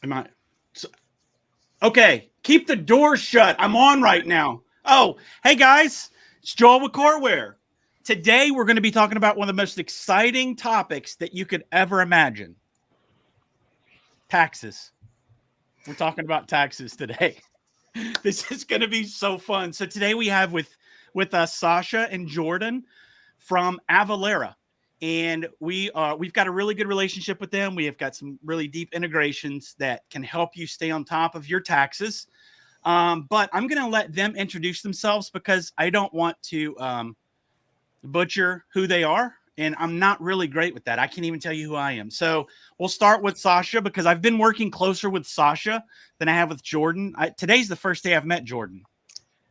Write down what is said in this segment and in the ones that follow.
Am I? So, okay, keep the door shut. I'm on right now. Oh, hey guys, it's Joel with Coreware. Today we're going to be talking about one of the most exciting topics that you could ever imagine. Taxes. We're talking about taxes today. This is going to be so fun. So today we have with us Sasha and Jordan from Avalara. And we've got a really good relationship with them. We have got some really deep integrations that can help you stay on top of your taxes. But I'm going to let them introduce themselves because I don't want to butcher who they are. And I'm not really great with that. I can't even tell you who I am. So we'll start with Sasha because I've been working closer with Sasha than I have with Jordan. Today's the first day I've met Jordan.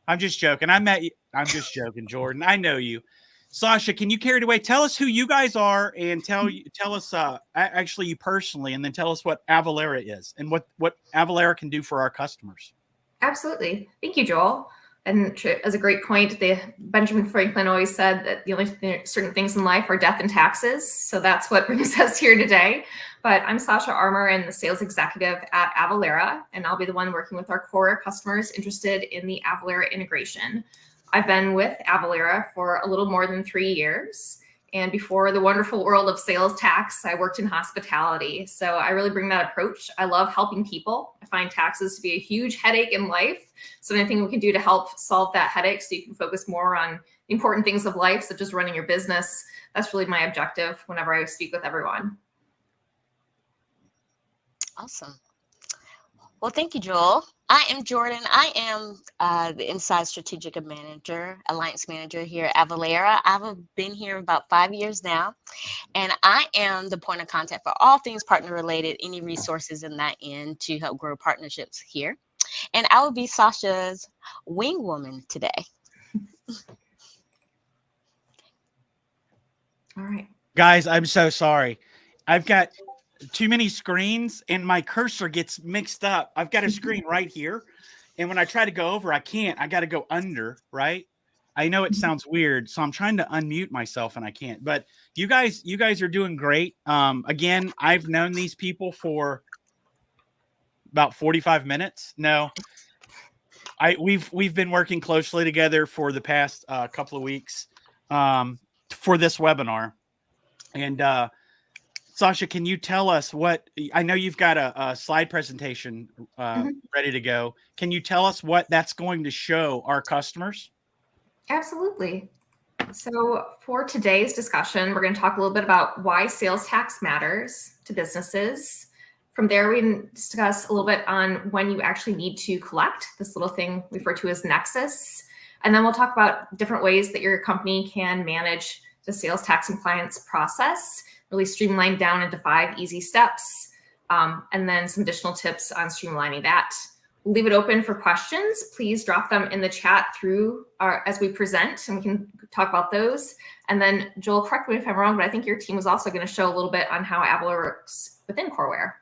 I'm just joking. I met you. I'm just joking, Jordan. I know you. Sasha, can you carry it away? Tell us who you guys are and tell us actually you personally, and then tell us what Avalara is and what Avalara can do for our customers. Absolutely. Thank you, Joel. And as a great point, Benjamin Franklin always said that the only certain things in life are death and taxes. So that's what brings us here today. But I'm Sasha Armour and the sales executive at Avalara, and I'll be the one working with our Coreware customers interested in the Avalara integration. I've been with Avalara for a little more than 3 years. And before the wonderful world of sales tax, I worked in hospitality. So I really bring that approach. I love helping people. I find taxes to be a huge headache in life. So anything we can do to help solve that headache so you can focus more on the important things of life, such as running your business, that's really my objective whenever I speak with everyone. Awesome. Well, thank you, Joel. I am Jordan. I am the Inside Strategic Manager, Alliance Manager here at Avalara. I've been here about 5 years now, and I am the point of contact for all things partner related, any resources in that end to help grow partnerships here. And I will be Sasha's wing woman today. All right. Guys, I'm so sorry. I've got too many screens and my cursor gets mixed up. I've got a screen right here. And when I try to go over, I can't. I got to go under, right? I know it sounds weird. So I'm trying to unmute myself and I can't. But you guys are doing great. Again, I've known these people for about 45 minutes. No. We've been working closely together for the past couple of weeks for this webinar. And Sasha, can you tell us what, I know you've got a slide presentation ready to go. Can you tell us what that's going to show our customers? Absolutely. So for today's discussion, we're going to talk a little bit about why sales tax matters to businesses. From there, we can discuss a little bit on when you actually need to collect, this little thing referred to as Nexus. And then we'll talk about different ways that your company can manage the sales tax compliance process, really streamlined down into 5 easy steps, and then some additional tips on streamlining that. We'll leave it open for questions. Please drop them in the chat through as we present, and we can talk about those. And then Joel, correct me if I'm wrong, but I think your team was also going to show a little bit on how Avalara works within Coreware.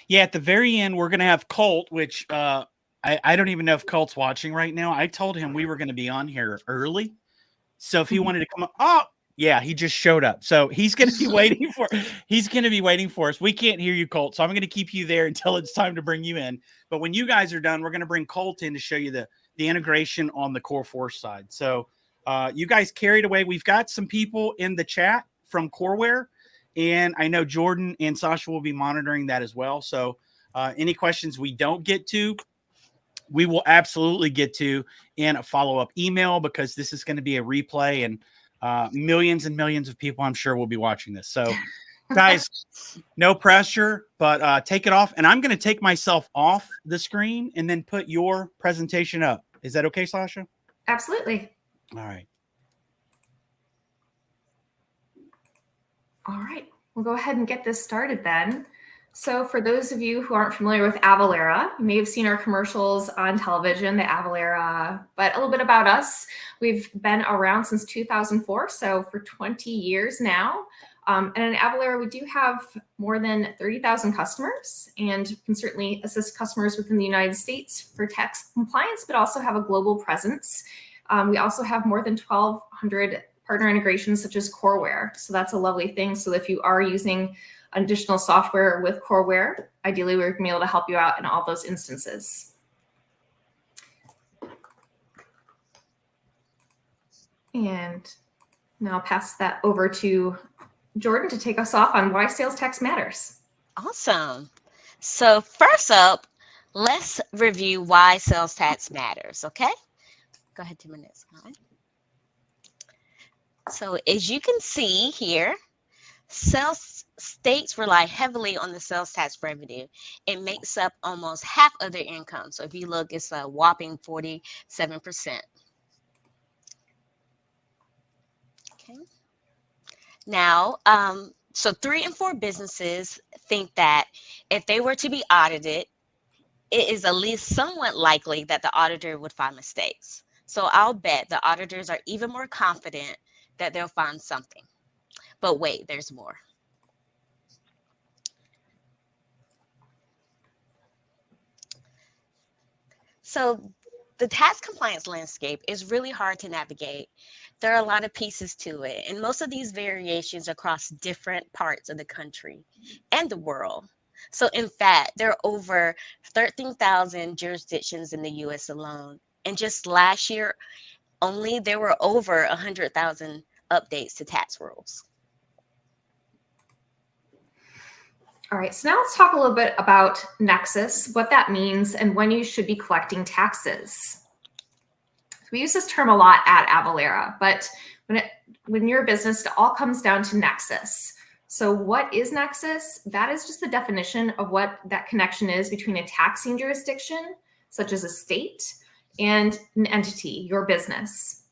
Yeah, at the very end, we're going to have Colt, which I don't even know if Colt's watching right now. I told him we were going to be on here early. So if he wanted to come up, oh, yeah, he just showed up. So he's going to be waiting for us. We can't hear you, Colt. So I'm going to keep you there until it's time to bring you in. But when you guys are done, we're going to bring Colt in to show you the integration on the Core Force side. So you guys carried away. We've got some people in the chat from Coreware. And I know Jordan and Sasha will be monitoring that as well. So any questions we don't get to, we will absolutely get to in a follow-up email because this is going to be a replay and millions and millions of people I'm sure will be watching this. So guys, no pressure, but take it off. And I'm going to take myself off the screen and then put your presentation up. Is that okay, Sasha? Absolutely. All right. All right, we'll go ahead and get this started then. So for those of you who aren't familiar with Avalara, you may have seen our commercials on television, the Avalara, but a little bit about us. We've been around since 2004, so for 20 years now. And in Avalara, we do have more than 30,000 customers and can certainly assist customers within the United States for tax compliance, but also have a global presence. We also have more than 1,200 partner integrations such as Coreware. So that's a lovely thing. So if you are using additional software with Coreware, ideally we're going to be able to help you out in all those instances. And now I'll pass that over to Jordan to take us off on why sales tax matters. Awesome. So first up, let's review why sales tax matters, okay? Go ahead to my next slide. So as you can see here, states rely heavily on the sales tax revenue. It makes up almost half of their income. So if you look, it's a whopping 47%. Okay. Now, so 3 in 4 businesses think that if they were to be audited, it is at least somewhat likely that the auditor would find mistakes. So I'll bet the auditors are even more confident that they'll find something. But wait, there's more. So the tax compliance landscape is really hard to navigate. There are a lot of pieces to it, and most of these variations across different parts of the country and the world. So in fact, there are over 13,000 jurisdictions in the US alone. And just last year only, there were over 100,000 updates to tax rules. All right, so now let's talk a little bit about Nexus, what that means, and when you should be collecting taxes. We use this term a lot at Avalara, but when you're a business, it all comes down to Nexus. So what is Nexus? That is just the definition of what that connection is between a taxing jurisdiction, such as a state, and an entity, your business.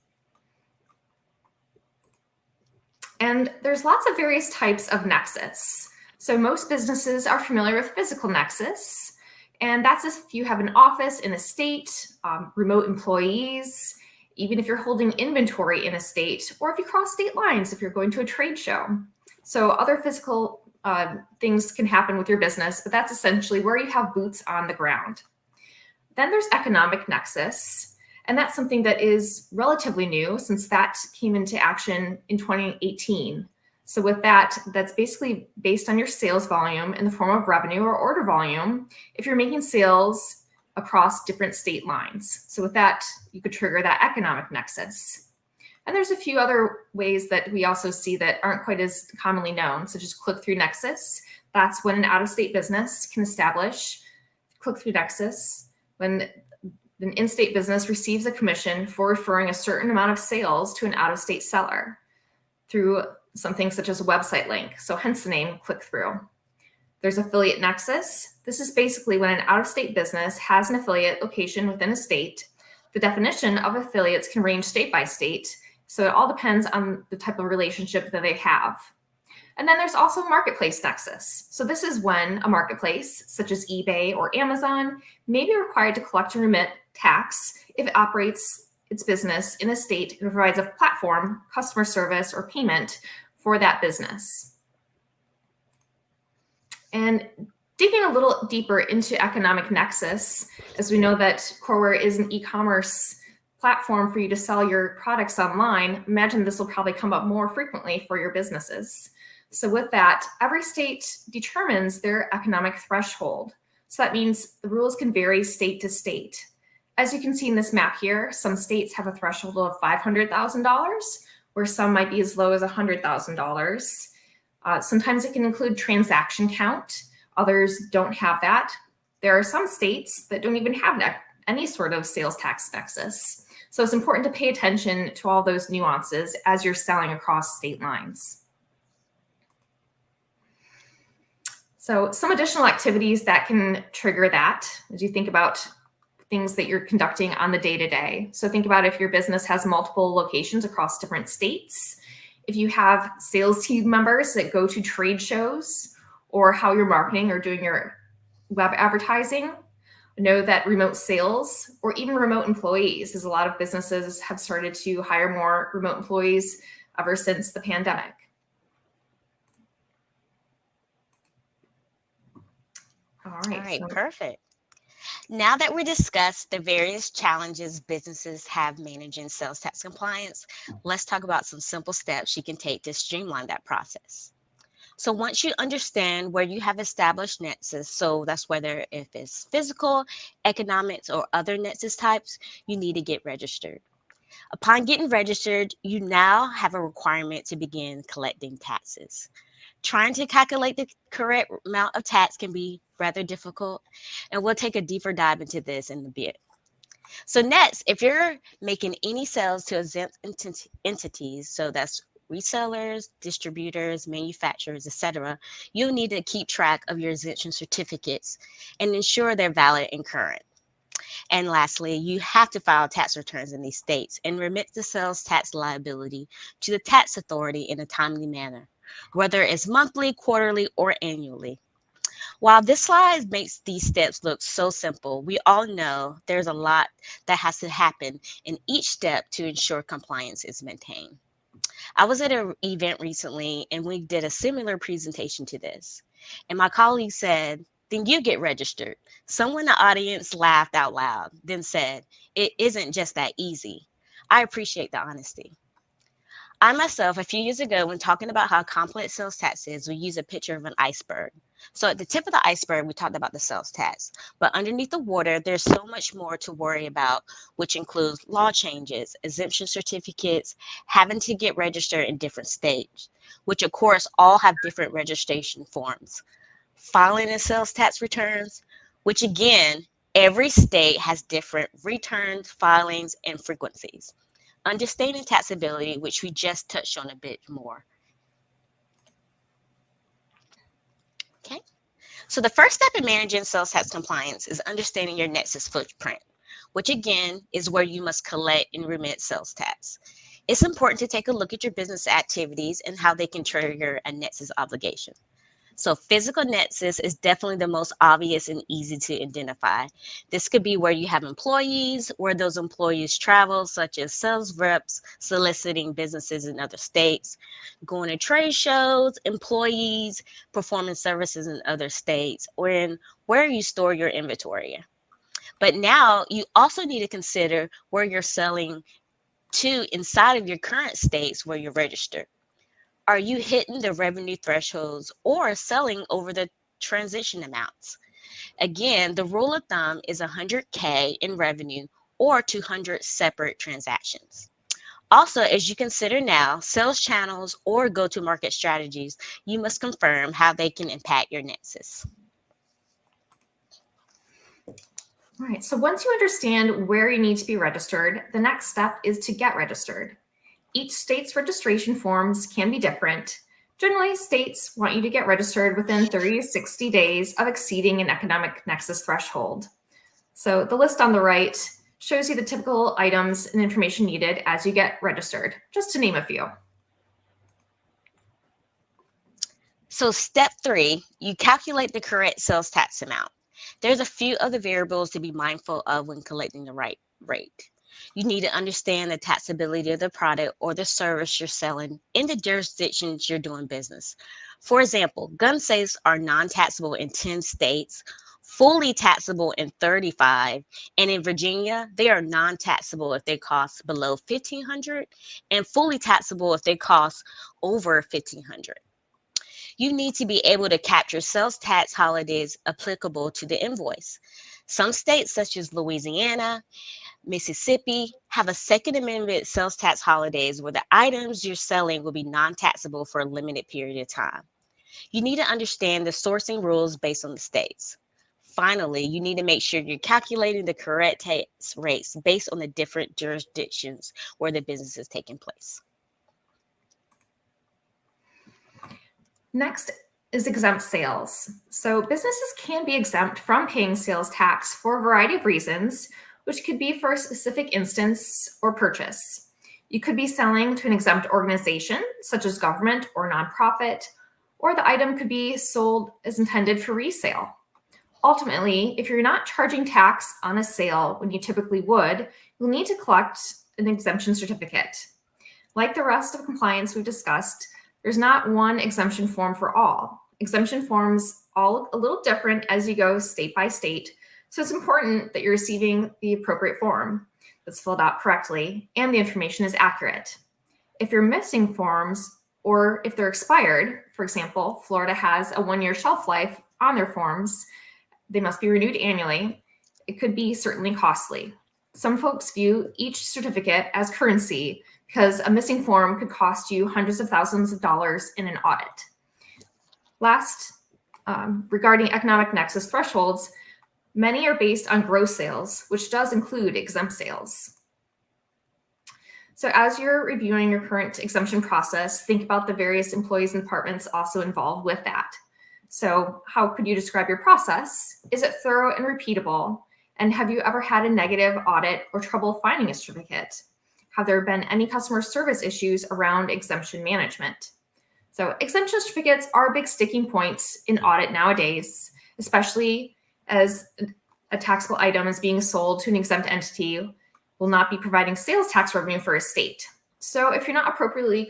And there's lots of various types of Nexus. So most businesses are familiar with physical nexus, and that's if you have an office in a state, remote employees, even if you're holding inventory in a state, or if you cross state lines, if you're going to a trade show. So other physical things can happen with your business, but that's essentially where you have boots on the ground. Then there's economic nexus, and that's something that is relatively new since that came into action in 2018. So with that, that's basically based on your sales volume in the form of revenue or order volume if you're making sales across different state lines. So with that, you could trigger that economic nexus. And there's a few other ways that we also see that aren't quite as commonly known, such as click-through nexus. That's when an out-of-state business can establish click-through nexus when an in-state business receives a commission for referring a certain amount of sales to an out-of-state seller through something such as a website link, so hence the name click-through. There's affiliate nexus. This is basically when an out-of-state business has an affiliate location within a state. The definition of affiliates can range state by state, so it all depends on the type of relationship that they have. And then there's also marketplace nexus. So this is when a marketplace, such as eBay or Amazon, may be required to collect and remit tax if it operates its business in a state and provides a platform, customer service, or payment for that business. And digging a little deeper into economic nexus, as we know that Coreware is an e-commerce platform for you to sell your products online, imagine this will probably come up more frequently for your businesses. So with that, every state determines their economic threshold. So that means the rules can vary state to state. As you can see in this map here, some states have a threshold of $500,000, where some might be as low as $100,000. Sometimes it can include transaction count. Others don't have that. There are some states that don't even have any sort of sales tax nexus. So it's important to pay attention to all those nuances as you're selling across state lines. So some additional activities that can trigger that as you think about things that you're conducting on the day-to-day. So think about if your business has multiple locations across different states, if you have sales team members that go to trade shows, or how you're marketing or doing your web advertising. Know that remote sales or even remote employees, as a lot of businesses have started to hire more remote employees ever since the pandemic. All right, perfect. Now that we discussed the various challenges businesses have managing sales tax compliance, let's talk about some simple steps you can take to streamline that process. So once you understand where you have established nexus, so that's whether if it's physical, economics, or other nexus types, you need to get registered. Upon getting registered, you now have a requirement to begin collecting taxes. Trying to calculate the correct amount of tax can be rather difficult, and we'll take a deeper dive into this in a bit. So next, if you're making any sales to exempt entities, so that's resellers, distributors, manufacturers, etc., you'll need to keep track of your exemption certificates and ensure they're valid and current. And lastly, you have to file tax returns in these states and remit the sales tax liability to the tax authority in a timely manner, whether it's monthly, quarterly, or annually. While this slide makes these steps look so simple, we all know there's a lot that has to happen in each step to ensure compliance is maintained. I was at an event recently and we did a similar presentation to this. And my colleague said, "Then you get registered." Someone in the audience laughed out loud, then said, "It isn't just that easy." I appreciate the honesty. I myself, a few years ago, when talking about how complex sales tax is, we use a picture of an iceberg. So at the tip of the iceberg, we talked about the sales tax. But underneath the water, there's so much more to worry about, which includes law changes, exemption certificates, having to get registered in different states, which of course all have different registration forms, filing and sales tax returns, which again, every state has different returns, filings, and frequencies. Understanding taxability, which we just touched on a bit more. Okay, so the first step in managing sales tax compliance is understanding your nexus footprint, which again is where you must collect and remit sales tax. It's important to take a look at your business activities and how they can trigger a nexus obligation. So physical nexus is definitely the most obvious and easy to identify. This could be where you have employees, where those employees travel, such as sales reps soliciting businesses in other states, going to trade shows, employees performing services in other states, or in where you store your inventory. But now you also need to consider where you're selling to inside of your current states where you're registered. Are you hitting the revenue thresholds or selling over the transition amounts? Again, the rule of thumb is 100K in revenue or 200 separate transactions. Also, as you consider now sales channels or go-to-market strategies, you must confirm how they can impact your nexus. All right, so once you understand where you need to be registered, the next step is to get registered. Each state's registration forms can be different. Generally, states want you to get registered within 30 to 60 days of exceeding an economic nexus threshold. So the list on the right shows you the typical items and information needed as you get registered, just to name a few. So step 3, you calculate the correct sales tax amount. There's a few other variables to be mindful of when collecting the right rate. You need to understand the taxability of the product or the service you're selling in the jurisdictions you're doing business. For example, gun safes are non-taxable in 10 states, fully taxable in 35, and in Virginia, they are non-taxable if they cost below $1,500 and fully taxable if they cost over $1,500. You need to be able to capture sales tax holidays applicable to the invoice. Some states, such as Louisiana, Mississippi, have a Second Amendment sales tax holidays where the items you're selling will be non-taxable for a limited period of time. You need to understand the sourcing rules based on the states. Finally, you need to make sure you're calculating the correct tax rates based on the different jurisdictions where the business is taking place. Next is exempt sales. So businesses can be exempt from paying sales tax for a variety of reasons, which could be for a specific instance or purchase. You could be selling to an exempt organization, such as government or nonprofit, or the item could be sold as intended for resale. Ultimately, if you're not charging tax on a sale when you typically would, you'll need to collect an exemption certificate. Like the rest of compliance we've discussed, there's not one exemption form for all. Exemption forms all look a little different as you go state by state, so it's important that you're receiving the appropriate form that's filled out correctly and the information is accurate. If you're missing forms, or if they're expired. For example, Florida has a 1-year shelf life on their forms. They must be renewed annually. It could be certainly costly. Some folks view each certificate as currency because a missing form could cost you hundreds of thousands of dollars in an audit. Last, regarding economic nexus thresholds, many are based on gross sales, which does include exempt sales. So as you're reviewing your current exemption process, think about the various employees and departments also involved with that. So how could you describe your process? Is it thorough and repeatable? And have you ever had a negative audit or trouble finding a certificate? Have there been any customer service issues around exemption management? So exemption certificates are big sticking points in audit nowadays, especially as a taxable item is being sold to an exempt entity will not be providing sales tax revenue for a state. So if you're not appropriately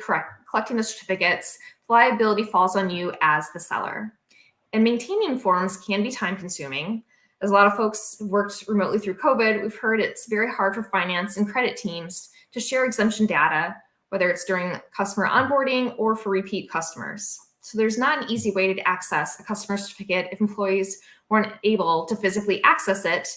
collecting the certificates, liability falls on you as the seller. And maintaining forms can be time consuming. As a lot of folks worked remotely through COVID, we've heard it's very hard for finance and credit teams to share exemption data, whether it's during customer onboarding or for repeat customers. So there's not an easy way to access a customer certificate if employees weren't able to physically access it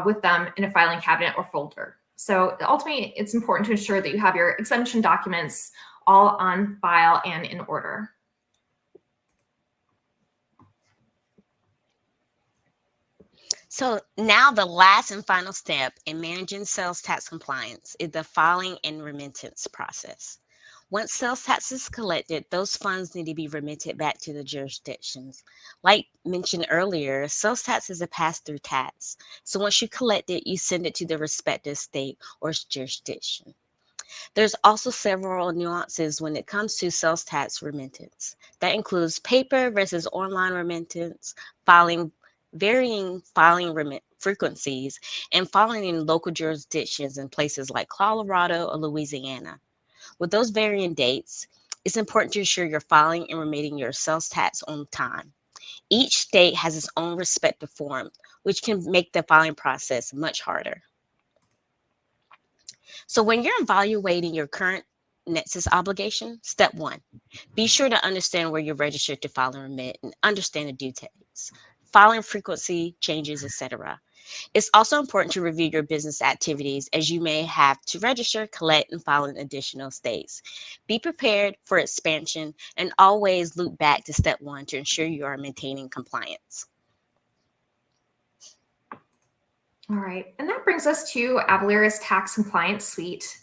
with them in a filing cabinet or folder. So ultimately, it's important to ensure that you have your exemption documents all on file and in order. So now the last and final step in managing sales tax compliance is the filing and remittance process. Once sales tax is collected, those funds need to be remitted back to the jurisdictions. Like mentioned earlier, sales tax is a pass-through tax. So once you collect it, you send it to the respective state or jurisdiction. There's also several nuances when it comes to sales tax remittance. That includes paper versus online remittance, varying filing frequencies, and filing in local jurisdictions in places like Colorado or Louisiana. With those varying dates, it's important to ensure you're filing and remitting your sales tax on time. Each state has its own respective form, which can make the filing process much harder. So when you're evaluating your current Nexus obligation, step 1, be sure to understand where you're registered to file and remit and understand the due dates, filing frequency, changes, etc. It's also important to review your business activities as you may have to register, collect, and file in additional states. Be prepared for expansion and always loop back to step 1 to ensure you are maintaining compliance. All right, and that brings us to Avalara's tax compliance suite.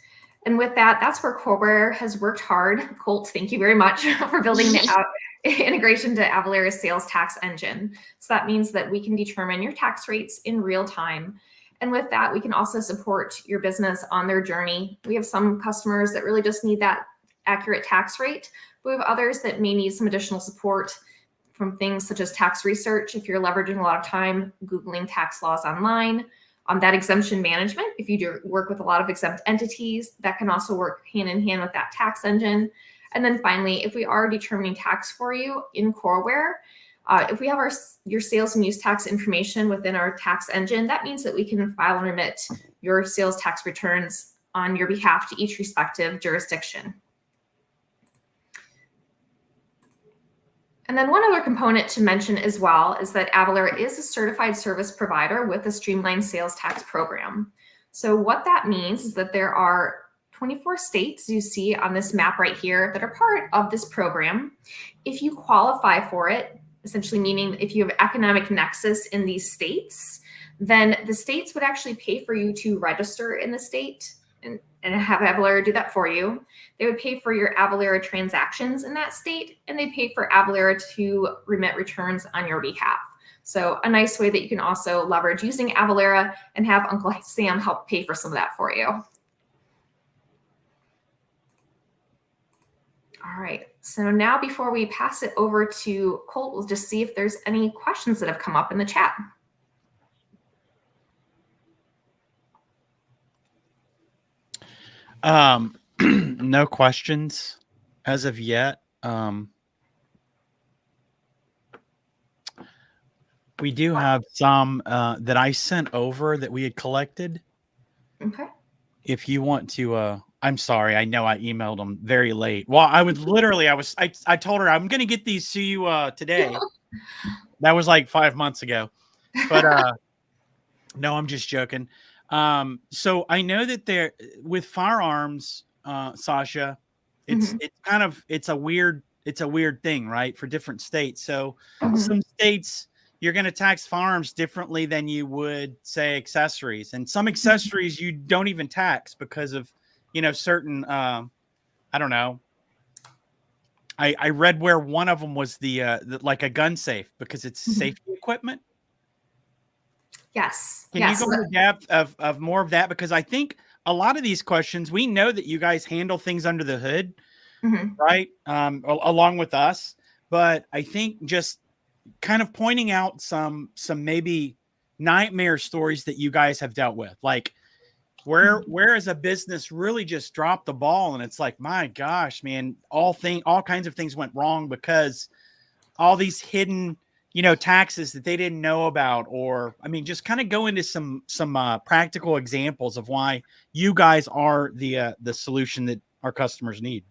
And with that, that's where Coreware has worked hard. Colt, thank you very much for building the integration to Avalara's sales tax engine. So that means that we can determine your tax rates in real time. And with that, we can also support your business on their journey. We have some customers that really just need that accurate tax rate. We have others that may need some additional support from things such as tax research. If you're leveraging a lot of time Googling tax laws online, that exemption management, if you do work with a lot of exempt entities, that can also work hand in hand with that tax engine. And then finally, if we are determining tax for you in Coreware, if we have your sales and use tax information within our tax engine, that means that we can file and remit your sales tax returns on your behalf to each respective jurisdiction. And then one other component to mention as well is that Avalara is a certified service provider with a streamlined sales tax program. So what that means is that there are 24 states you see on this map right here that are part of this program. If you qualify for it, essentially meaning if you have economic nexus in these states, then the states would actually pay for you to register in the state and have Avalara do that for you. They would pay for your Avalara transactions in that state, and they pay for Avalara to remit returns on your behalf. So a nice way that you can also leverage using Avalara and have Uncle Sam help pay for some of that for you. All right, so now before we pass it over to Colt, we'll just see if there's any questions that have come up in the chat. No questions as of yet. We do have some that I sent over that we had collected. Okay. If you want to I'm sorry. I know I emailed them very late. Well, I was literally, I told her I'm going to get these to you today. That was like 5 months ago. But no, I'm just joking. So I know that there with firearms, Sasha, it's Mhm. it's kind of it's a weird thing, right? For different states. So Mhm. some states you're going to tax firearms differently than you would say accessories, and some accessories you don't even tax because of certain I don't know. I read where one of them was like a gun safe because it's Mhm. safety equipment. Yes. Can you Yes. go into depth of more of that? Because I think a lot of these questions, we know that you guys handle things under the hood, Mhm. right? Along with us, but I think just kind of pointing out some maybe nightmare stories that you guys have dealt with, like where is a business really just dropped the ball, and it's like, my gosh, man, all kinds of things went wrong because all these hidden taxes that they didn't know about. Or I mean, just kind of go into some practical examples of why you guys are the solution that our customers need.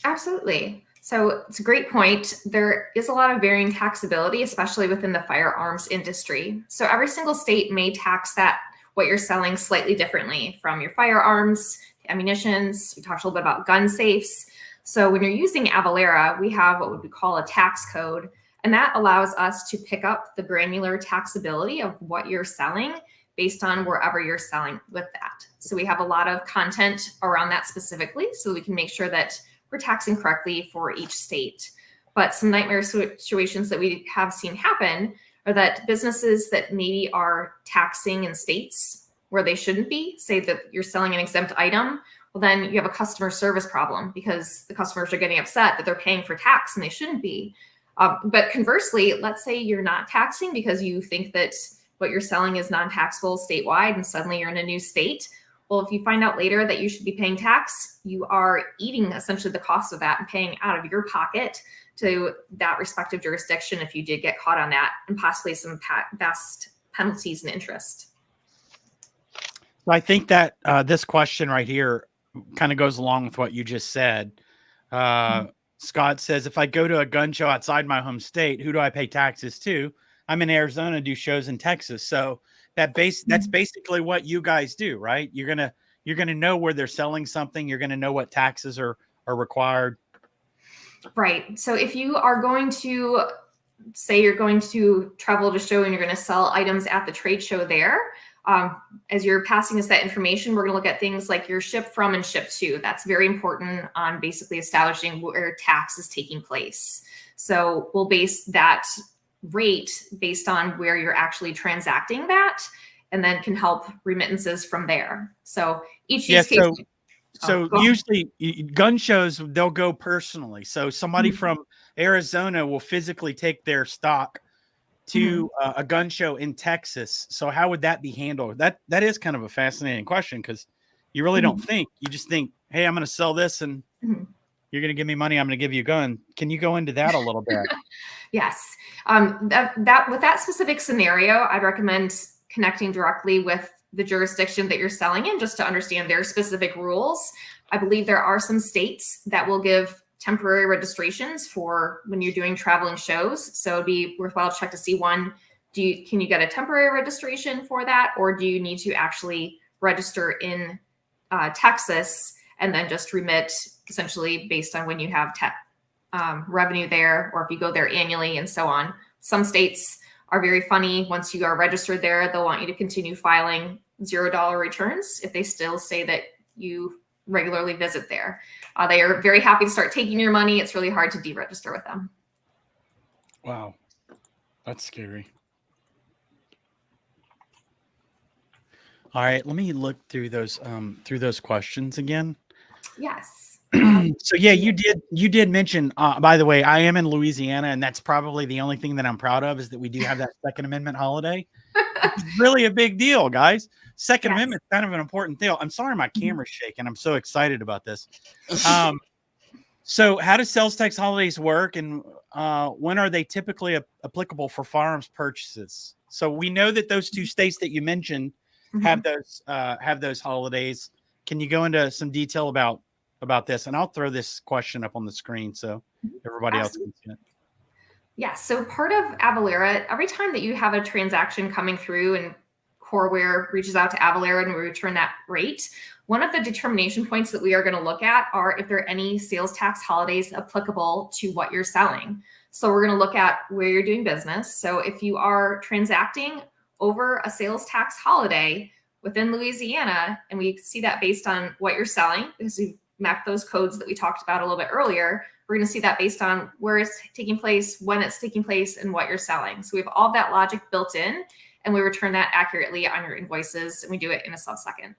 Absolutely. So it's a great point. There is a lot of varying taxability, especially within the firearms industry. So every single state may tax that what you're selling slightly differently, from your firearms, ammunitions. We talked a little bit about gun safes. So when you're using Avalara, we have what we call a tax code, and that allows us to pick up the granular taxability of what you're selling based on wherever you're selling with that. So we have a lot of content around that specifically, so we can make sure that we're taxing correctly for each state. But some nightmare situations that we have seen happen are that businesses that maybe are taxing in states where they shouldn't be, say that you're selling an exempt item, well, then you have a customer service problem because the customers are getting upset that they're paying for tax and they shouldn't be. But conversely, let's say you're not taxing because you think that what you're selling is non-taxable statewide, and suddenly you're in a new state. Well, if you find out later that you should be paying tax, you are eating essentially the cost of that and paying out of your pocket to that respective jurisdiction if you did get caught on that, and possibly some vast penalties and interest. So I think that this question right here kind of goes along with what you just said. Scott says, if I go to a gun show outside my home state, who do I pay taxes to? I'm in Arizona, do shows in Texas. So that's basically what you guys do, right? You're gonna know where they're selling something. You're gonna know what taxes are required. Right. So if you are going to say you're going to travel to show and you're going to sell items at the trade show there, as you're passing us that information, we're going to look at things like your ship from and ship to. That's very important on basically establishing where tax is taking place. So we'll base that rate based on where you're actually transacting that, and then can help remittances from there. So each use case. So Go ahead. usually gun shows, they'll go personally. So somebody Mhm. from Arizona will physically take their stock Mhm. to a gun show in Texas. So how would that be handled? That is kind of a fascinating question, because you really don't Mhm. think. You just think, hey, I'm going to sell this and Mhm. you're going to give me money. I'm going to give you a gun. Can you go into that a little bit? Yes. That with that specific scenario, I'd recommend connecting directly with the jurisdiction that you're selling in, just to understand their specific rules. I believe there are some states that will give temporary registrations for when you're doing traveling shows. So it'd be worthwhile to check to see, one, can you get a temporary registration for that, or do you need to actually register in Texas and then just remit essentially based on when you have revenue there, or if you go there annually and so on. Some states are very funny. Once you are registered there, they'll want you to continue filing $0 returns if they still say that you regularly visit there. They are very happy to start taking your money. It's really hard to deregister with them. Wow, that's scary. All right, let me look through those questions again. Yes. So yeah, you did mention, by the way, I am in Louisiana, and that's probably the only thing that I'm proud of, is that we do have that Second Amendment holiday. It's really a big deal, guys. Second Yes. Amendment is kind of an important deal. I'm sorry my Mhm. camera's shaking. I'm so excited about this. So how does sales tax holidays work, and when are they typically applicable for firearms purchases? So we know that those two states that you mentioned have Mhm. those holidays. can you go into some detail about this? And I'll throw this question up on the screen so everybody else can see it. Yeah, so part of Avalara, every time that you have a transaction coming through and Coreware reaches out to Avalara and we return that rate, one of the determination points that we are going to look at are if there are any sales tax holidays applicable to what you're selling. So we're going to look at where you're doing business. So if you are transacting over a sales tax holiday within Louisiana, and we see that based on what you're selling, because we've mapped those codes that we talked about a little bit earlier, we're going to see that based on where it's taking place, when it's taking place, and what you're selling. So we have all that logic built in, and we return that accurately on your invoices, and we do it in a sub-second.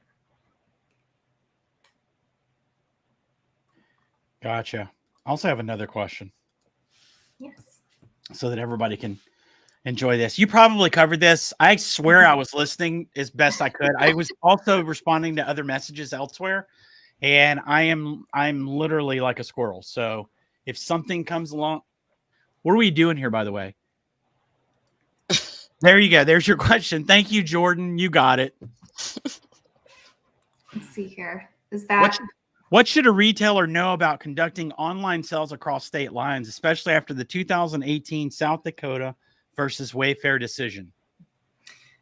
Gotcha. I also have another question. Yes. So that everybody can enjoy this. You probably covered this. I swear I was listening as best I could. I was also responding to other messages elsewhere, and I'm literally like a squirrel. So if something comes along, what are we doing here, by the way? There you go. There's your question. Thank you, Jordan. You got it. Let's see here. Is that what should a retailer know about conducting online sales across state lines, especially after the 2018 South Dakota versus Wayfair decision?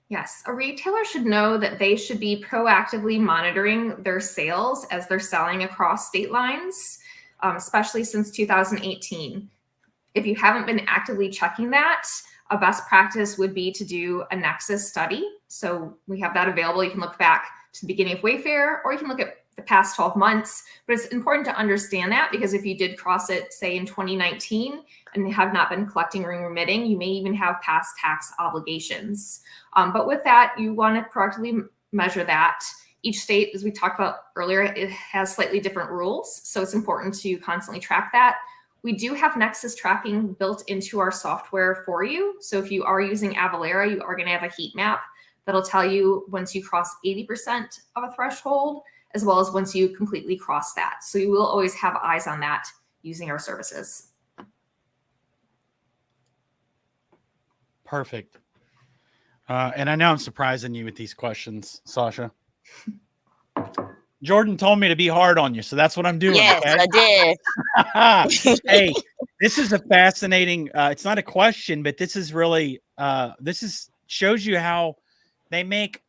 Yes, a retailer should know that they should be proactively monitoring their sales as they're selling across state lines, especially since 2018. If you haven't been actively checking that, a best practice would be to do a Nexus study. So we have that available. You can look back to the beginning of Wayfair, or you can look at the past 12 months. But it's important to understand that, because if you did cross it, say in 2019, and have not been collecting or remitting, you may even have past tax obligations. But with that, you want to proactively measure that. Each state, as we talked about earlier, it has slightly different rules. So it's important to constantly track that. We do have Nexus tracking built into our software for you. So if you are using Avalara, you are going to have a heat map that'll tell you once you cross 80% of a threshold, as well as once you completely cross that. So you will always have eyes on that using our services. Perfect. And I know I'm surprising you with these questions, Sasha. Jordan told me to be hard on you, so that's what I'm doing. Yes, okay? I did. Hey, this is a fascinating, it's not a question, but this is really, shows you how they make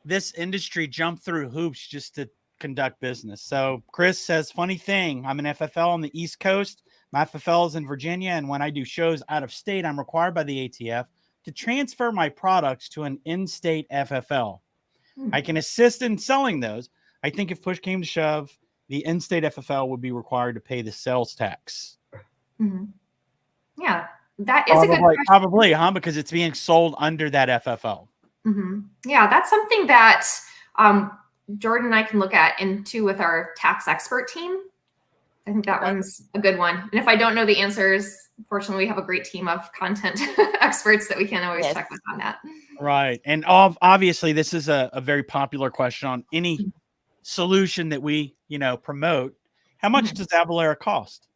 this industry jump through hoops just to conduct business. So Chris says, funny thing, I'm an FFL on the East Coast. My FFL is in Virginia, and when I do shows out of state, I'm required by the ATF to transfer my products to an in-state FFL. I can assist in selling those. I think if push came to shove, the in-state FFL would be required to pay the sales tax. Mm-hmm. Yeah, that is a good question. Probably, huh? Because it's being sold under that FFL. Mm-hmm. Yeah, that's something that Jordan and I can look at into with our tax expert team. I think that one's a good one. And if I don't know the answers, fortunately, we have a great team of content experts that we can always check with on that. Right. And obviously, this is a very popular question on any solution that we, promote. How much does Avalara cost?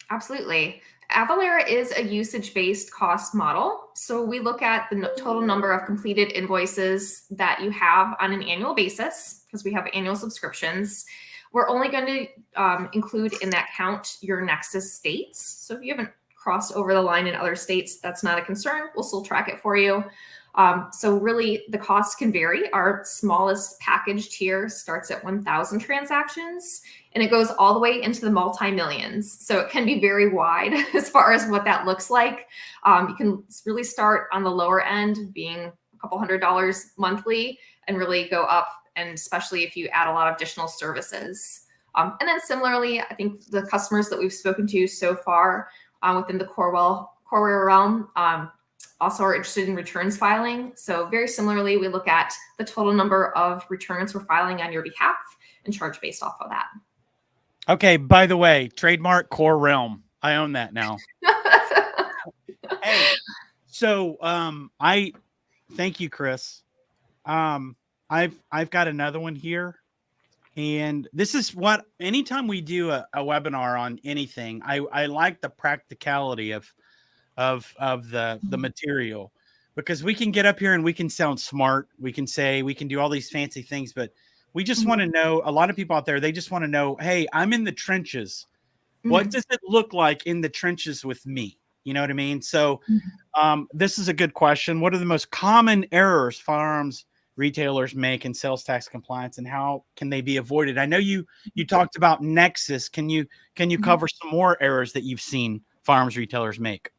Absolutely. Avalara is a usage-based cost model. So we look at the total number of completed invoices that you have on an annual basis, because we have annual subscriptions. We're only going to include in that count your Nexus states. So if you haven't crossed over the line in other states, that's not a concern. We'll still track it for you. So really, the costs can vary. Our smallest package tier starts at 1,000 transactions, and it goes all the way into the multi-millions. So it can be very wide as far as what that looks like. You can really start on the lower end, being a couple $100 monthly, and really go up, and especially if you add a lot of additional services. And then similarly, I think the customers that we've spoken to so far within the Coreware realm also are interested in returns filing. So very similarly, we look at the total number of returns we're filing on your behalf and charge based off of that. Okay, by the way, trademark Core Realm. I own that now. Hey, so I thank you, Chris. I've got another one here. And this is what, anytime we do a webinar on anything, I like the practicality of the material, because we can get up here and we can sound smart. We can say, we can do all these fancy things, but We just want to know, a lot of people out there, they just want to know, hey, I'm in the trenches. What does it look like in the trenches with me? You know what I mean? So this is a good question. What are the most common errors firearms retailers make in sales tax compliance, and how can they be avoided? I know you talked about Nexus. Can you cover some more errors that you've seen firearms retailers make?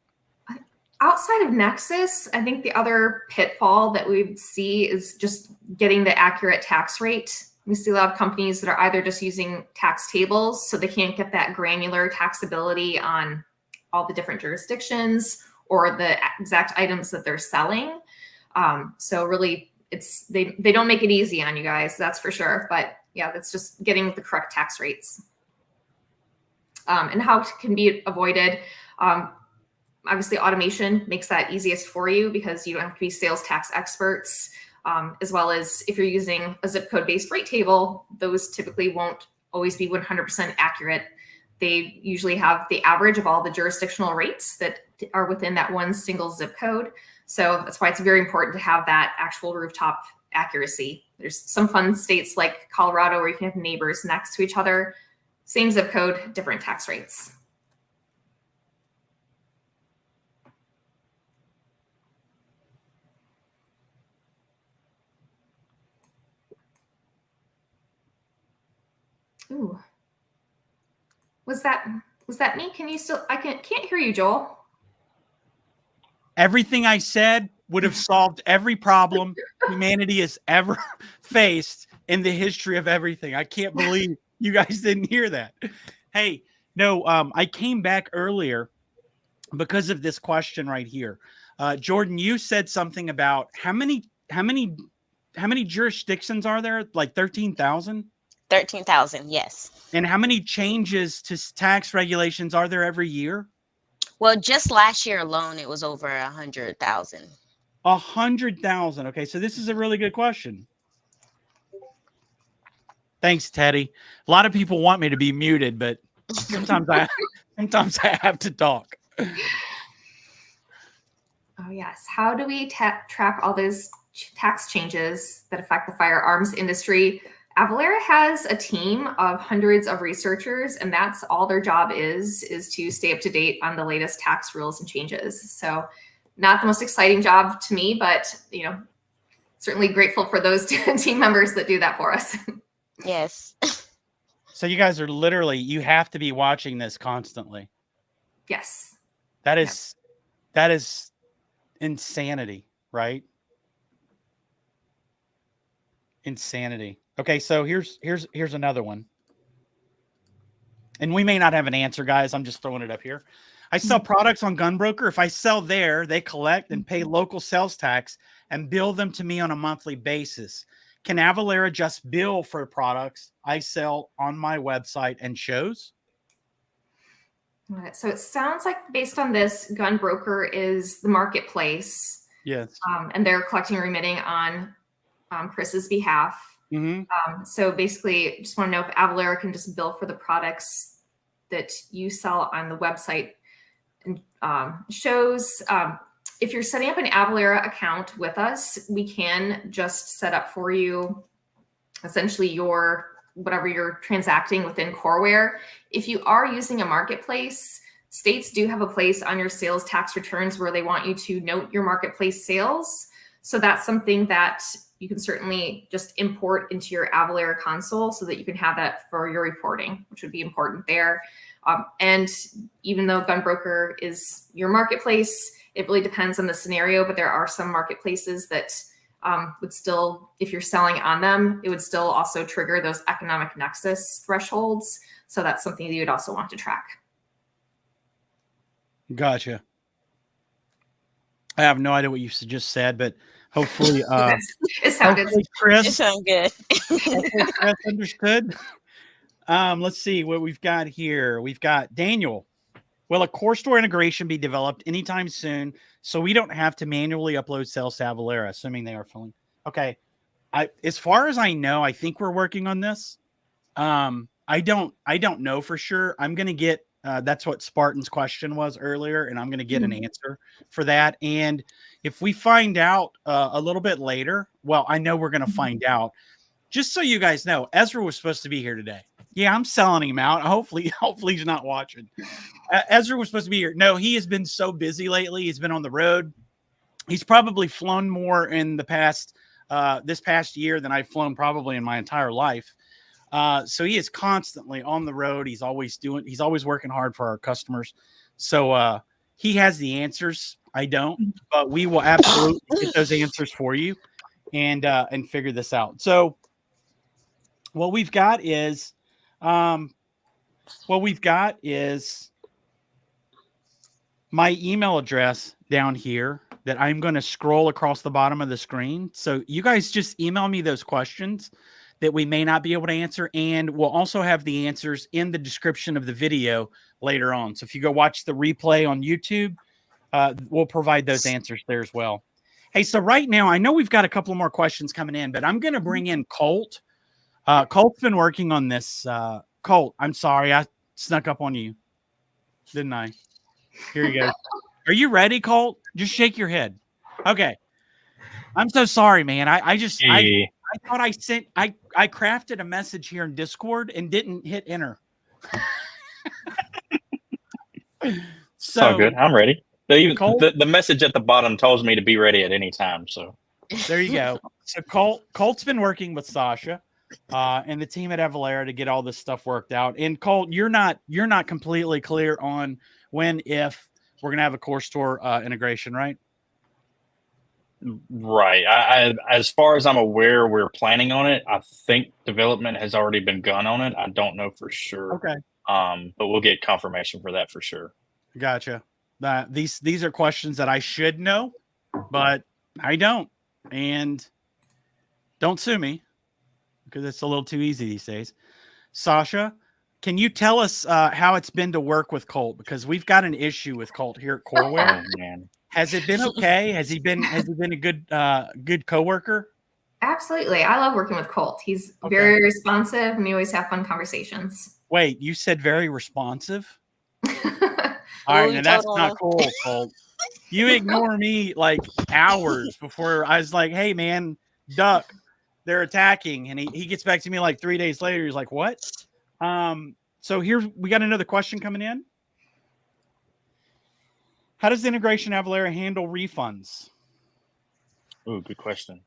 Outside of Nexus, I think the other pitfall that we would see is just getting the accurate tax rate. We see a lot of companies that are either just using tax tables, so they can't get that granular taxability on all the different jurisdictions or the exact items that they're selling. So really, they don't make it easy on you guys, that's for sure. But yeah, that's just getting the correct tax rates. And how it can be avoided. Obviously, automation makes that easiest for you because you don't have to be sales tax experts, as well as if you're using a zip code based rate table, those typically won't always be 100% accurate. They usually have the average of all the jurisdictional rates that are within that one single zip code. So that's why it's very important to have that actual rooftop accuracy. There's some fun states like Colorado where you can have neighbors next to each other, same zip code, different tax rates. Ooh. Was that me? Can you still, I can't hear you, Joel. Everything I said would have solved every problem humanity has ever faced in the history of everything. I can't believe you guys didn't hear that. Hey, no, I came back earlier because of this question right here. Jordan, you said something about how many jurisdictions are there? Like 13,000? 13,000, yes. And how many changes to tax regulations are there every year? Well, just last year alone, it was over 100,000. 100,000. Okay, so this is a really good question. Thanks, Teddy. A lot of people want me to be muted, but sometimes I have to talk. Oh yes. How do we track all those tax changes that affect the firearms industry? Avalara has a team of hundreds of researchers, and that's all their job is to stay up to date on the latest tax rules and changes. So not the most exciting job to me, but certainly grateful for those team members that do that for us. Yes. So you guys are literally, you have to be watching this constantly. Yes. That is insanity, right? Insanity. Okay, so here's another one. And we may not have an answer, guys. I'm just throwing it up here. I sell products on Gunbroker. If I sell there, they collect and pay local sales tax and bill them to me on a monthly basis. Can Avalara just bill for products I sell on my website and shows? All right, so it sounds like based on this, Gunbroker is the marketplace. Yes. And they're collecting and remitting on Chris's behalf. So basically, just want to know if Avalara can just bill for the products that you sell on the website and shows. If you're setting up an Avalara account with us, we can just set up for you essentially whatever you're transacting within Coreware. If you are using a marketplace, states do have a place on your sales tax returns where they want you to note your marketplace sales. So that's something that you can certainly just import into your Avalara console so that you can have that for your reporting, which would be important there. And even though Gunbroker is your marketplace, it really depends on the scenario, but there are some marketplaces that would still, if you're selling on them, it would still also trigger those economic nexus thresholds. So that's something that you would also want to track. Gotcha. I have no idea what you just said, but hopefully, it sounded Chris. It sounded good. Hopefully Chris understood. Let's see what we've got here. We've got Daniel. Will a core store integration be developed anytime soon so we don't have to manually upload sales to Avalara, assuming they are filling? Okay. As far as I know, I think we're working on this. I don't know for sure. I'm going to get, that's what Spartan's question was earlier, and I'm going to get an answer for that. And if we find out a little bit later, well, I know we're going to find out. just so you guys know, Ezra was supposed to be here today. Yeah, I'm selling him out. Hopefully he's not watching. Ezra was supposed to be here. No, he has been so busy lately. He's been on the road. He's probably flown more in the past this past year than I've flown probably in my entire life. So he is constantly on the road. He's always working hard for our customers. So he has the answers. I don't, but we will absolutely get those answers for you and figure this out. So what we've got is my email address down here that I'm going to scroll across the bottom of the screen. So you guys just email me those questions that we may not be able to answer. And we'll also have the answers in the description of the video later on. So if you go watch the replay on YouTube, we'll provide those answers there as well. Hey, so right now, I know we've got a couple more questions coming in, but I'm going to bring in Colt. Colt's been working on this. Colt, I'm sorry. I snuck up on you, didn't I? Here you go. Are you ready, Colt? Just shake your head. Okay. I'm so sorry, man. I thought I crafted a message here in Discord and didn't hit enter. It's all good. I'm ready. The message at the bottom tells me to be ready at any time. So there you go. So Colt's been working with Sasha and the team at Avalara to get all this stuff worked out. And Colt, you're not completely clear on when, if we're gonna have a core store integration, right? Right. I as far as I'm aware, we're planning on it. I think development has already been done on it. I don't know for sure. Okay. But we'll get confirmation for that for sure. Gotcha. These are questions that I should know, but I don't. And don't sue me because it's a little too easy these days. Sasha, can you tell us how it's been to work with Colt? Because we've got an issue with Colt here at Coreware. Oh, man. Has it been okay? Has he been a good coworker? Absolutely. I love working with Colt. He's very responsive and we always have fun conversations. Wait, you said very responsive? All right, now that's not cool, Colt. You ignore me like hours before I was like, hey, man, duck, they're attacking. And he gets back to me like 3 days later. He's like, what? So we got another question coming in. How does the integration Avalara handle refunds? Ooh, good question.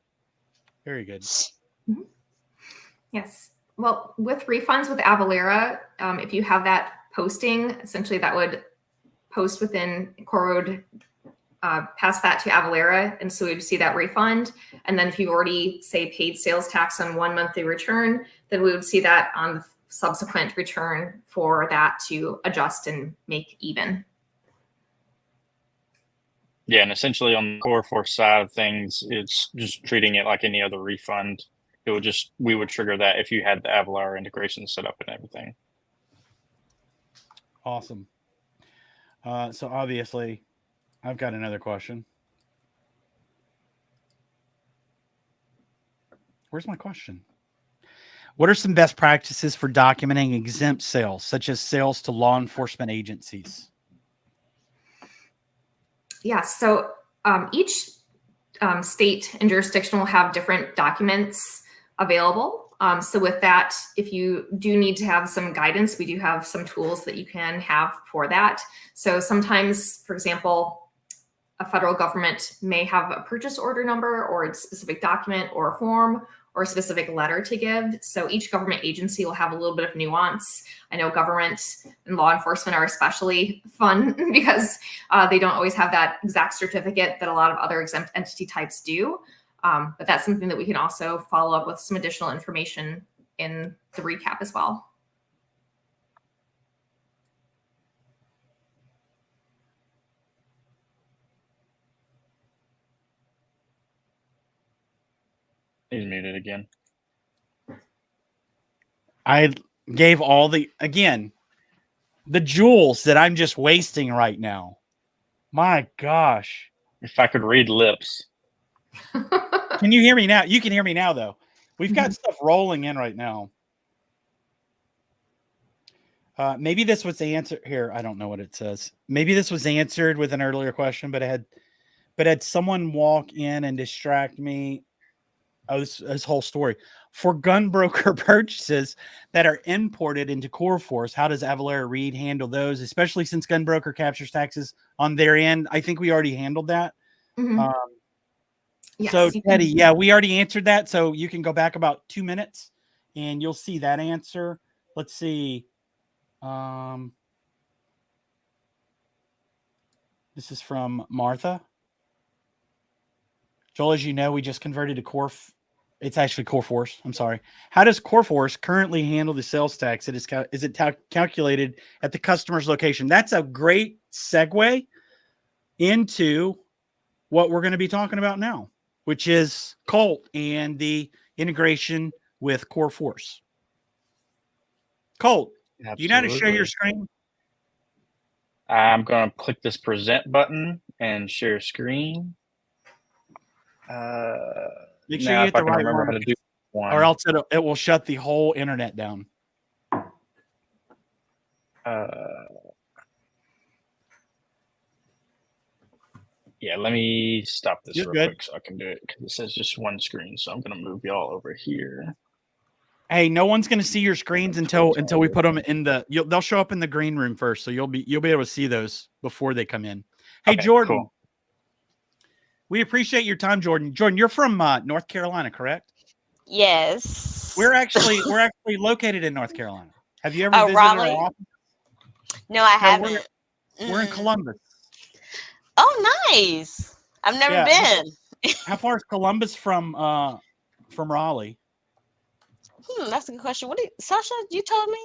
Very good. Mm-hmm. Yes. Well, with refunds with Avalara, if you have that posting, essentially that would post within Coreware, pass that to Avalara, and so we'd see that refund. And then if you already, say, paid sales tax on one monthly return, then we would see that on the subsequent return for that to adjust and make even. Yeah, and essentially on the Core Force side of things, it's just treating it like any other refund. We would trigger that if you had the Avalara integration set up and everything. Awesome. So obviously, I've got another question. Where's my question? What are some best practices for documenting exempt sales, such as sales to law enforcement agencies? Yeah, so each state and jurisdiction will have different documents available. So with that, if you do need to have some guidance, we do have some tools that you can have for that. So sometimes, for example, a federal government may have a purchase order number or a specific document or a form or a specific letter to give. So each government agency will have a little bit of nuance. I know government and law enforcement are especially fun because they don't always have that exact certificate that a lot of other exempt entity types do. But that's something that we can also follow up with some additional information in the recap as well. He's muted again. I gave the jewels that I'm just wasting right now. My gosh. If I could read lips. Can you hear me now? You can hear me now, though. We've got stuff rolling in right now. Maybe this was answered here. I don't know what it says. Maybe this was answered with an earlier question, but had someone walk in and distract me. Oh, this whole story. for gun broker purchases that are imported into CoreForce, how does Avalara Reed handle those, especially since gun broker captures taxes on their end? I think we already handled that. Mhm. Yes, So you Teddy, can. yeah, we already answered that. So you can go back about 2 minutes and you'll see that answer. Let's see. This is from Martha. Joel, as you know, we just converted to Core. It's actually CoreForce. I'm sorry. How does CoreForce currently handle the sales tax? Is it calculated at the customer's location? That's a great segue into what we're going to be talking about now, which is Colt and the integration with CoreForce. Colt, do you know how to share your Absolutely. screen? I'm going to click this present button and share screen. Make sure Now, you if hit I the can right remember one, how to do or one. else it will shut the whole internet down. Yeah, let me stop this You're real good. quick so I can do it because it says just one screen. So I'm going to move y'all over here. Hey, no one's going to see your screens until we put them in the. They'll show up in the green room first, so you'll be able to see those before they come in. Hey, Okay, Jordan, cool. we appreciate your time, Jordan. Jordan, you're from North Carolina, correct? Yes. We're actually located in North Carolina. Have you ever Oh, visited our Raleigh? office? No, I No, haven't. we're in Mm-mm. Columbus. Oh, nice. I've never Yeah. been. How far is Columbus from Raleigh? That's a good question. Sasha, you told me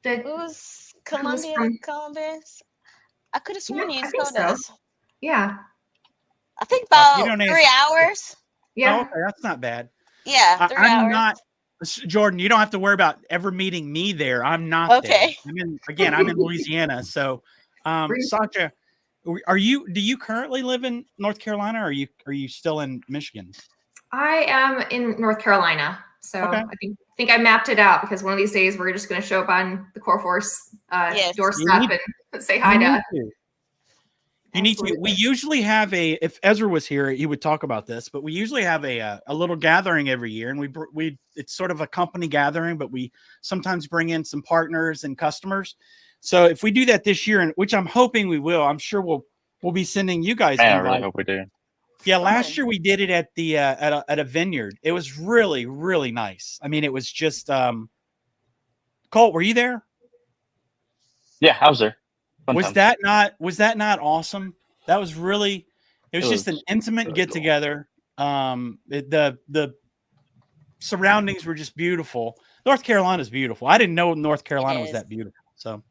Did it was Columbus Columbia, from? Columbus. I could have Yeah, sworn you I think told so. us. Yeah. I think If you about don't 3 hours. Yeah. okay, that's not bad. Yeah, 3 I'm hours. not, Jordan. You don't have to worry about ever meeting me there. I'm not Okay. there. I'm in Louisiana. So, Sasha, do you currently live in North Carolina, or are you still in Michigan? I am in North Carolina, so Okay. I think I mapped it out because one of these days we're just going to show up on the CoreForce Yes. doorstep and say hi to. You need to. We usually have if Ezra was here, he would talk about this, but we usually have a little gathering every year, and it's sort of a company gathering, but we sometimes bring in some partners and customers. So if we do that this year, and which I'm hoping we will, I'm sure we'll be sending you guys Man, I invites. really hope we do. Yeah, last year we did it at the at a vineyard. It was really, really nice. I mean, it was just Colt, were you there? Yeah, I was there. Fun Was times. that not awesome? That was really it was just an intimate really get together. The surroundings were just beautiful. North Carolina's beautiful. I didn't know North Carolina was is. that beautiful. So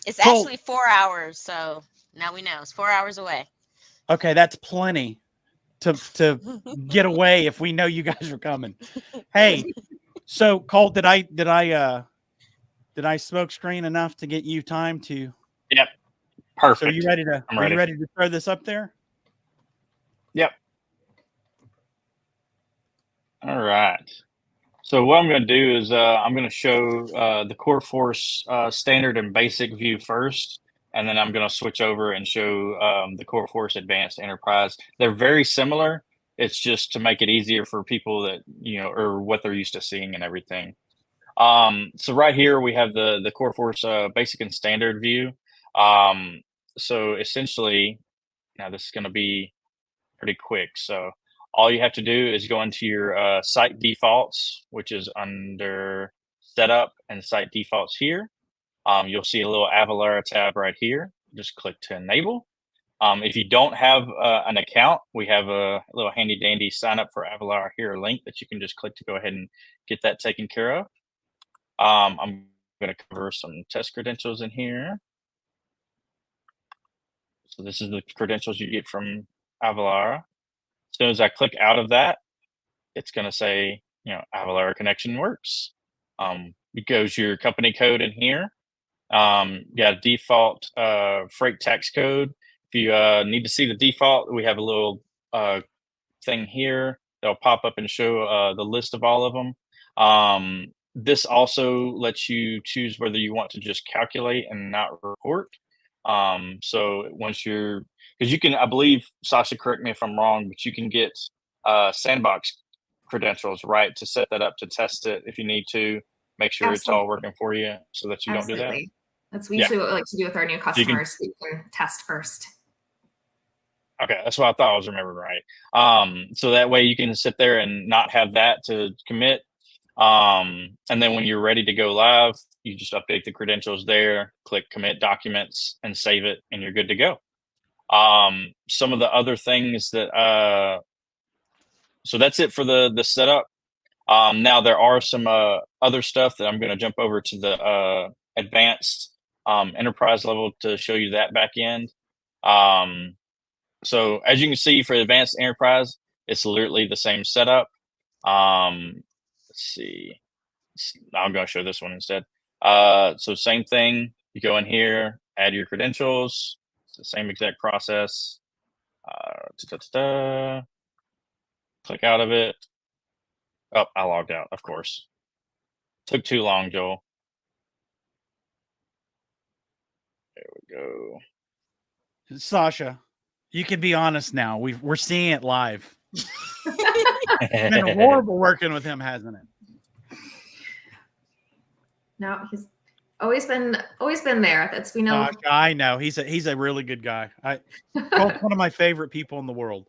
It's Colt, actually 4 hours, so now we know. It's 4 hours away. okay, that's plenty to get away if we know you guys are coming. Hey, so Colt, did I smoke screen enough to get you time to? Yep. Perfect. So are you ready to? I'm are ready. you ready to throw this up there? Yep. All right. So what I'm going to do is I'm going to show the CoreForce standard and basic view first, and then I'm going to switch over and show the CoreForce Advanced Enterprise. They're very similar. It's just to make it easier for people that or what they're used to seeing and everything. So right here we have the CoreForce basic and standard view. So essentially, now this is going to be pretty quick. So all you have to do is go into your site defaults, which is under setup and site defaults here. You'll see a little Avalara tab right here. Just click to enable. If you don't have an account, we have a little handy dandy sign up for Avalara here link that you can just click to go ahead and get that taken care of. I'm going to cover some test credentials in here. So this is the credentials you get from Avalara. As soon as I click out of that, it's going to say, Avalara connection works. It goes your company code in here. You got a default freight tax code. If you need to see the default, we have a little thing here that'll pop up and show the list of all of them. This also lets you choose whether you want to just calculate and not report. So once because you can, I believe, Sasha, correct me if I'm wrong, but you can get sandbox credentials, right? To set that up, to test it if you need to, make sure it's all working for you so that you don't do that. Absolutely. That's usually what we like to do with our new customers, so you can test first. Okay, that's what I thought I was remembering right. So that way you can sit there and not have that to commit. And then when you're ready to go live, you just update the credentials there, click commit documents, and save it, and you're good to go. Some of the other things that so that's it for the setup. Now there are some other stuff that I'm going to jump over to the advanced enterprise level to show you that back end. So as you can see for advanced enterprise, it's literally the same setup. Let's see. I'm going to show this one instead. So same thing. You go in here, add your credentials. It's the same exact process. Click out of it. Oh, I logged out, of course. Took too long, Joel. There we go. Sasha, you can be honest now. We're seeing it live. It's been horrible working with him, hasn't it? No, he's always been there. That's we know. Sasha, I know he's a really good guy. Colt's one of my favorite people in the world.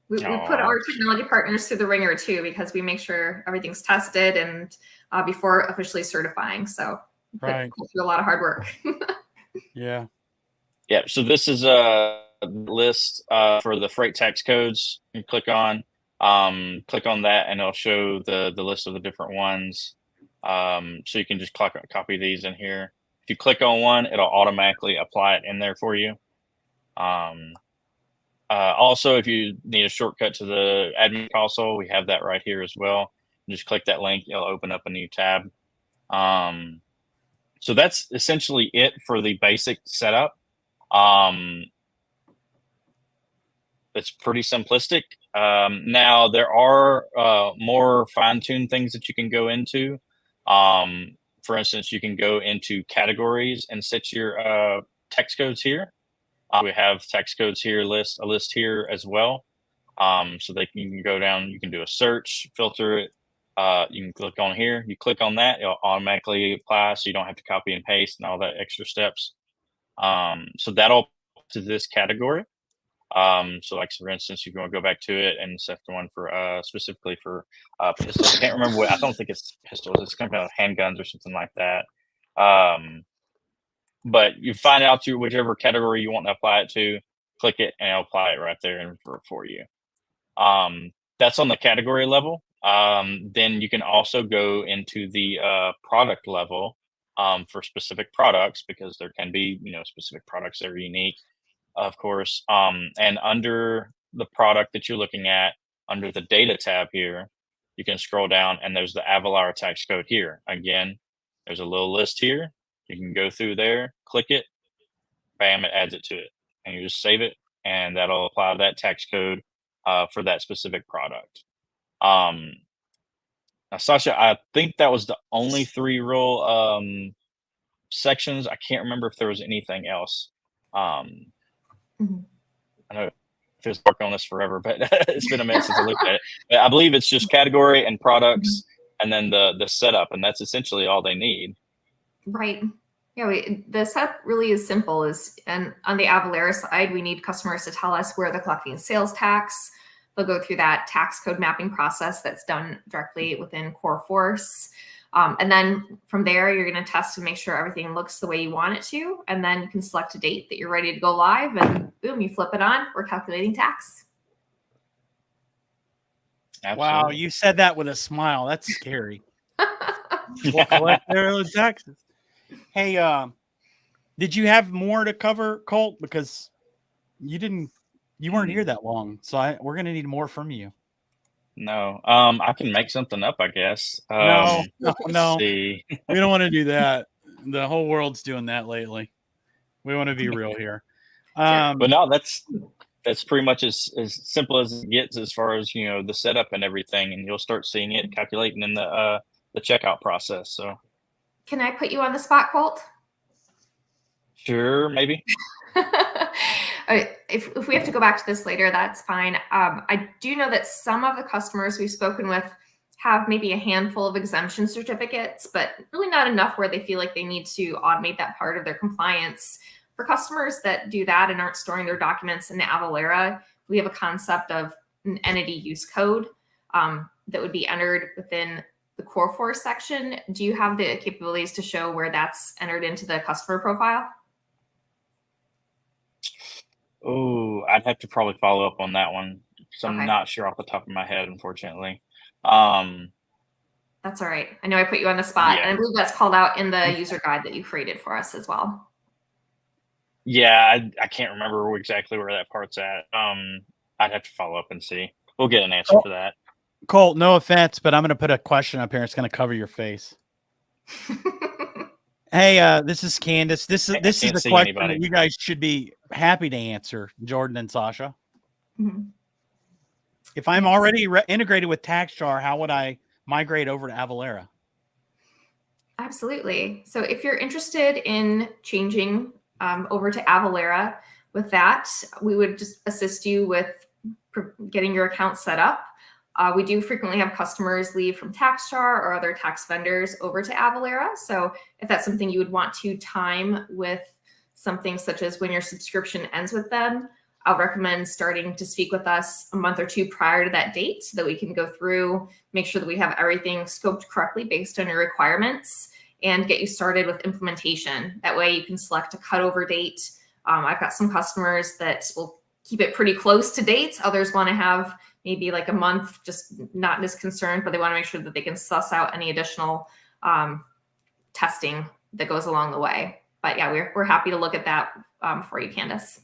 We put our technology partners through the ringer too, because we make sure everything's tested and before officially certifying. So put through a lot of hard work. Yeah. Yeah. So this is a list for the freight tax codes. You click on that, and it'll show the list of the different ones. So you can just copy these in here. If you click on one, it'll automatically apply it in there for you. Also, if you need a shortcut to the admin console, we have that right here as well. Just click that link; it'll open up a new tab. So that's essentially it for the basic setup. It's pretty simplistic. Now there are more fine-tuned things that you can go into. For instance, you can go into categories and set your text codes here. We have text codes here, a list here as well. So you can go down, you can do a search, filter it. You can click on here. You click on that, it'll automatically apply, so you don't have to copy and paste and all that extra steps. So that'll to this category. So like for instance, you want to go back to it and set the one for specifically for pistols. I can't remember what. I don't think it's pistols. It's kind of handguns or something like that. But you find out to whichever category you want to apply it to, click it, and it'll apply it right there for you. That's on the category level. Then you can also go into the product level for specific products, because there can be specific products that are unique, of course. And under the product that you're looking at, under the data tab here, you can scroll down, and there's the Avalara tax code here. Again, there's a little list here. You can go through there, click it, bam, it adds it to it, and you just save it, and that'll apply that tax code for that specific product. Now, Sasha, I think that was the only 3 real sections. I can't remember if there was anything else. I know Phil's working on this forever, but it's been a minute since I looked at it. But I believe it's just category and products, and then the setup, and that's essentially all they need. Right. Yeah, the setup really is simple. And on the Avalara side, we need customers to tell us where they're collecting sales tax. They'll go through that tax code mapping process that's done directly within CoreForce. And then from there, you're going to test and make sure everything looks the way you want it to. And then you can select a date that you're ready to go live, and boom, you flip it on. We're calculating tax. Absolutely. Wow, you said that with a smile. That's scary. We'll collect their own taxes. Hey, did you have more to cover, Colt? Because you weren't here that long, so we're gonna need more from you. No, I can make something up, I guess. No. See. We don't want to do that. The whole world's doing that lately. We want to be real here. But no, that's pretty much as simple as it gets as far as the setup and everything, and you'll start seeing it calculating in the checkout process. So, can I put you on the spot, Colt? Sure, maybe. If we have to go back to this later, that's fine. I do know that some of the customers we've spoken with have maybe a handful of exemption certificates, but really not enough where they feel like they need to automate that part of their compliance. For customers that do that and aren't storing their documents in the Avalara, we have a concept of an entity use code that would be entered within the Coreforce section. Do you have the capabilities to show where that's entered into the customer profile? Oh, I'd have to probably follow up on that one. So I'm Okay. not sure off the top of my head, unfortunately. That's all right. I know I put you on the spot, Yeah. and I believe that's called out in the user guide that you created for us as well. Yeah, I can't remember exactly where that part's at. I'd have to follow up and see. We'll get an answer for that. Colt, no offense, but I'm going to put a question up here. It's going to cover your face. Hey, this is Candace. This is can't the see question anybody. that you guys should be happy to answer, Jordan and Sasha. Mhm. If I'm already integrated with TaxJar, how would I migrate over to Avalara? Absolutely. So if you're interested in changing over to Avalara, with that, we would just assist you with getting your account set up. We do frequently have customers leave from TaxJar or other tax vendors over to Avalara. So if that's something you would want to time with something such as when your subscription ends with them, I'll recommend starting to speak with us a month or two prior to that date so that we can go through, make sure that we have everything scoped correctly based on your requirements and get you started with implementation. That way you can select a cutover date. I've got some customers that will keep it pretty close to dates. Others want to have maybe like a month, just not as concerned, but they want to make sure that they can suss out any additional testing that goes along the way. But yeah, we're happy to look at that for you, Candace.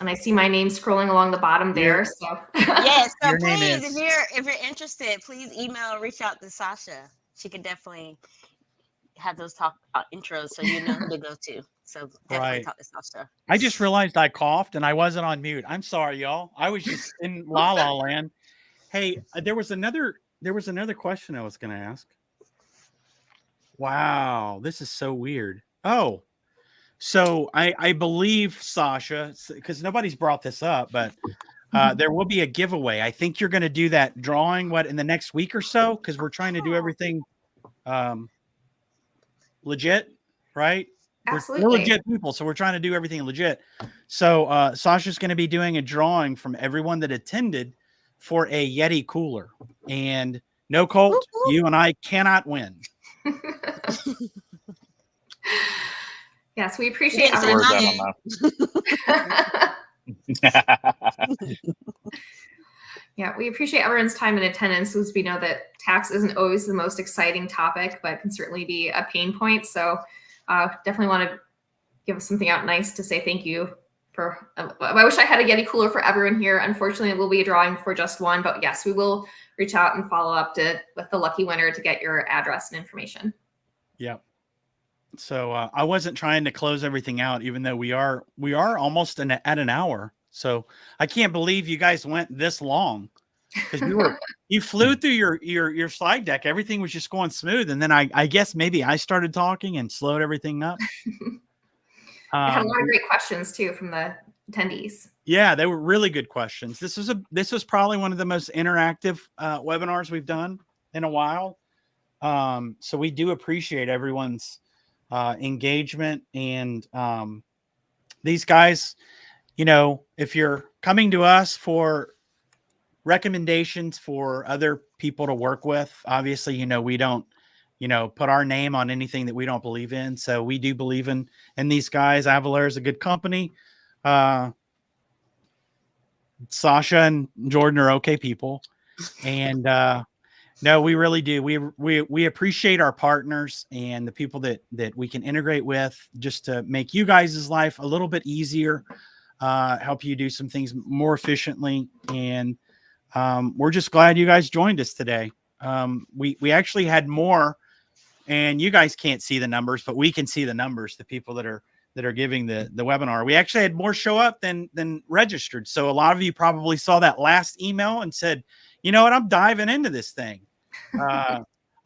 And I see my name scrolling along the bottom there. So Yes, so Your name please, is- if you're interested, please email or reach out to Sasha. She could definitely have those talk intros so you know who to go to. So definitely Right. talk to Sasha. I just realized I coughed and I wasn't on mute. I'm sorry, y'all. I was just in la la land. Hey, there was another question I was going to ask. Wow, this is so weird. Oh, so I believe, Sasha, because nobody's brought this up, but there will be a giveaway. I think you're going to do that drawing in the next week or so, because we're trying to do everything legit, right? Absolutely. We're legit people, so we're trying to do everything legit. So Sasha's going to be doing a drawing from everyone that attended for a Yeti cooler. And no, Colt, you and I cannot win. Yes, we appreciate Yes, everyone's Yeah, we appreciate everyone's time and attendance, as we know that tax isn't always the most exciting topic, but can certainly be a pain point. So definitely want to give something out nice to say thank you for. I wish I had a Yeti cooler for everyone here. Unfortunately, it will be a drawing for just one, but yes, we will reach out and follow up with the lucky winner to get your address and information. Yep. So I wasn't trying to close everything out, even though we are almost at an hour. So I can't believe you guys went this long, because you flew through your slide deck. Everything was just going smooth, and then I guess maybe I started talking and slowed everything up. I had a lot of great questions too from the attendees. Yeah, they were really good questions. This was probably one of the most interactive webinars we've done in a while. So we do appreciate everyone's engagement, and these guys, if you're coming to us for recommendations for other people to work with, obviously, we don't, put our name on anything that we don't believe in. So we do believe in these guys. Avalara is a good company. Sasha and Jordan are okay people. And no, we really do. We appreciate our partners and the people that we can integrate with, just to make you guys' life a little bit easier, help you do some things more efficiently. And we're just glad you guys joined us today. We actually had more, and you guys can't see the numbers, but we can see the numbers, the people that are giving the webinar. We actually had more show up than registered. So a lot of you probably saw that last email and said, you know what, I'm diving into this thing.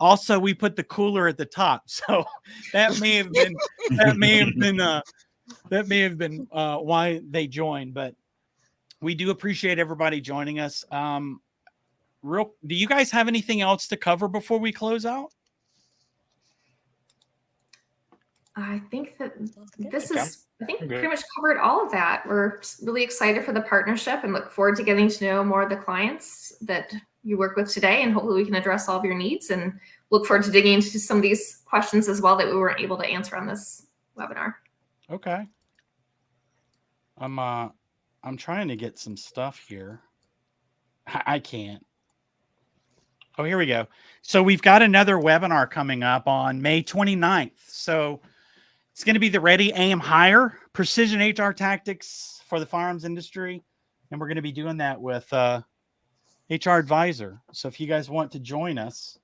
Also, we put the cooler at the top, so that may have been why they joined. But we do appreciate everybody joining us. Do you guys have anything else to cover before we close out? I think that this Okay. is, I think, Okay. pretty much covered all of that. We're really excited for the partnership and look forward to getting to know more of the clients that you work with today. And hopefully we can address all of your needs, and look forward to digging into some of these questions as well that we weren't able to answer on this webinar. Okay. I'm trying to get some stuff here. I can't. Oh, here we go. So we've got another webinar coming up on May 29th. So it's going to be the Ready, Aim, Hire Precision HR Tactics for the Firearms Industry. And we're going to be doing that with HR Advisor. So if you guys want to join us,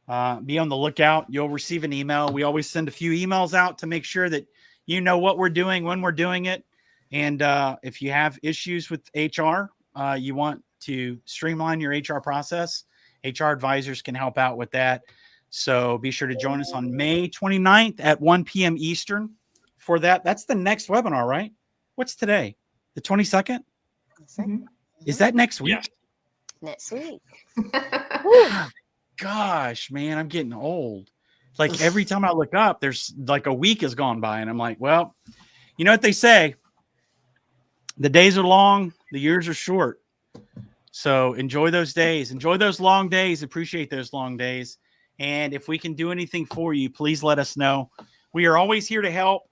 be on the lookout. You'll receive an email. We always send a few emails out to make sure that you know what we're doing, when we're doing it. And if you have issues with HR, you want to streamline your HR process, HR advisors can help out with that. So be sure to join us on May 29th at 1 p.m. Eastern for that. That's the next webinar, right? What's today? The 22nd? Mhm. Is that next week? Yes. Next week. Gosh, man, I'm getting old. Like every time I look up, there's like a week has gone by, and I'm like, well, you know what they say? The days are long, the years are short. So enjoy those days. Enjoy those long days. Appreciate those long days. And if we can do anything for you, please let us know. We are always here to help.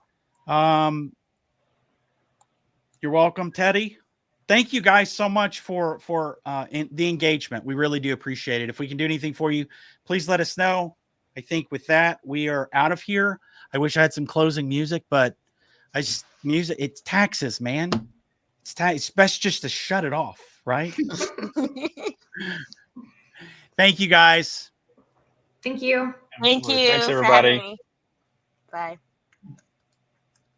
You're welcome, Teddy. Thank you guys so much for the engagement. We really do appreciate it. If we can do anything for you, please let us know. I think with that, we are out of here. I wish I had some closing music, but it's taxes, man. It's best just to shut it off, right? Thank you, guys. Thank you. Thank you. Thanks, for everybody. having me. Bye.